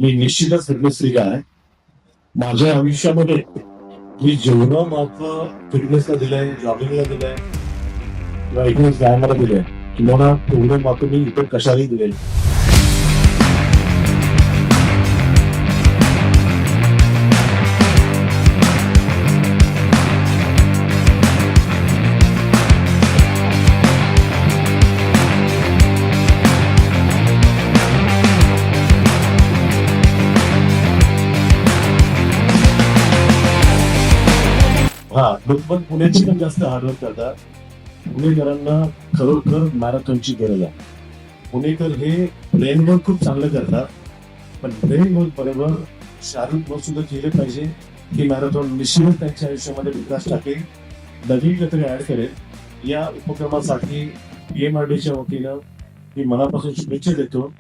मी निश्चितच fitness freak आहे. माझ्या आयुष्यामध्ये मी जेवढं महत्व फिटनेसला दिलंय, जॉगिंगला दिलंय किंवा एकूणच व्यायामाला दिलंय, तुम्हाला तेवढं महत्व मी इतर कशालाही दिलेल. हा, लोक पण पुण्याची पण जास्त हार्डवर्क करतात. पुणेकरांना खरोखर मॅरेथॉनची गरज आहे. पुणेकर हे ब्रेन वर्क खूप चांगलं करतात, पण ब्रेन वर्क बरोबर शारीरिक वर्क सुद्धा केले पाहिजे. की मॅरेथॉन निश्चितच त्यांच्या आयुष्यामध्ये विकास टाकेल, नवीन काहीतरी ऍड करेल. या उपक्रमासाठी PMRD च्या वतीनं मी मनापासून शुभेच्छा देतो.